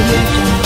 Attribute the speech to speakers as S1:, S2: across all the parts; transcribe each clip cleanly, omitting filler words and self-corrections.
S1: Audio Jungle.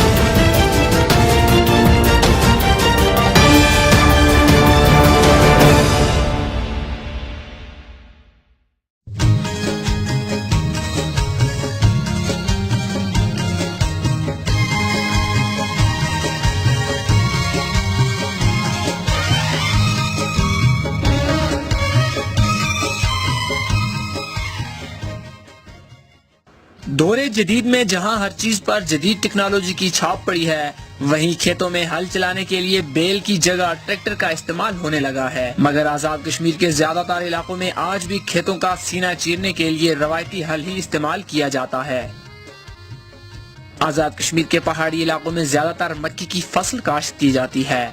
S2: دور جدید میں جہاں ہر چیز پر جدید ٹیکنالوجی کی چھاپ پڑی ہے، وہیں کھیتوں میں ہل چلانے کے لیے بیل کی جگہ ٹریکٹر کا استعمال ہونے لگا ہے، مگر آزاد کشمیر کے زیادہ تر علاقوں میں آج بھی کھیتوں کا سینہ چیرنے کے لیے روایتی ہل ہی استعمال کیا جاتا ہے۔ آزاد کشمیر کے پہاڑی علاقوں میں زیادہ تر مکی کی فصل کاشت کی جاتی ہے۔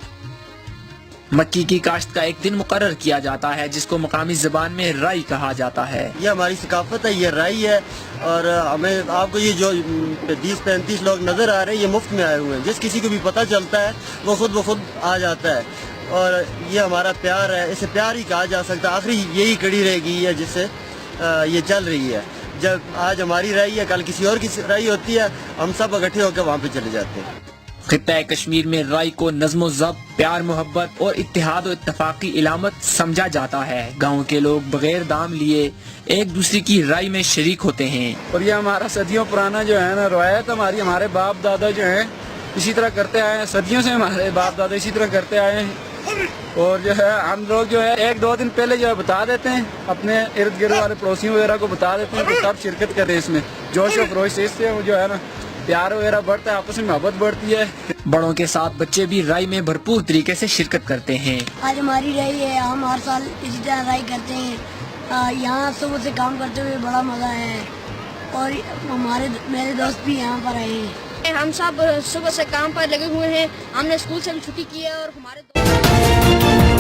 S2: مکی کی کاشت کا ایک دن مقرر کیا جاتا ہے جس کو مقامی زبان میں رائی کہا جاتا ہے۔
S3: یہ ہماری ثقافت ہے، یہ رائی ہے، اور ہمیں آپ کو یہ جو 20-35 لوگ نظر آ رہے ہیں یہ مفت میں آئے ہوئے ہیں، جس کسی کو بھی پتہ چلتا ہے وہ خود آ جاتا ہے، اور یہ ہمارا پیار ہے، اسے پیار ہی کہا جا سکتا ہے۔ آخری یہی کڑی رہ گئی ہے جس سے یہ چل رہی ہے۔ جب آج ہماری رائی ہے، کل کسی اور کی رائی ہوتی ہے، ہم سب اکٹھے ہو کے وہاں پہ چلے جاتے ہیں۔
S2: خطہ کشمیر میں رائی کو نظم و ضبط، پیار محبت اور اتحاد و اتفاقی علامت سمجھا جاتا ہے۔ گاؤں کے لوگ بغیر دام لیے ایک دوسرے کی رائی میں شریک ہوتے ہیں،
S4: اور یہ ہمارا صدیوں پرانا جو ہے نا روایت، ہمارے باپ دادا جو ہیں اسی طرح کرتے آئے ہیں، صدیوں سے ہمارے باپ دادا اسی طرح کرتے آئے ہیں، اور جو ہے ہم لوگ جو ہے 1-2 دن پہلے جو ہے بتا دیتے ہیں، اپنے ارد گرد والے پڑوسیوں وغیرہ کو بتا دیتے ہیں کہ سب شرکت کریں اس میں، جوش و خروش سے وہ جو ہے نا پیار وغیرہ بڑھتا ہے، آپس میں محبت بڑھتی ہے۔
S2: بڑوں کے ساتھ بچے بھی رائی میں بھرپور طریقے سے شرکت کرتے ہیں۔
S5: آج ہماری رائی ہے، ہم ہر سال اسی طرح رائی کرتے ہیں۔ یہاں صبح سے کام کرتے ہوئے بڑا مزہ ہے، اور میرے دوست بھی یہاں پر آئے ہیں۔
S6: ہم سب صبح سے کام پر لگے ہوئے ہیں، ہم نے اسکول سے بھی چھٹی کی ہے، اور ہمارے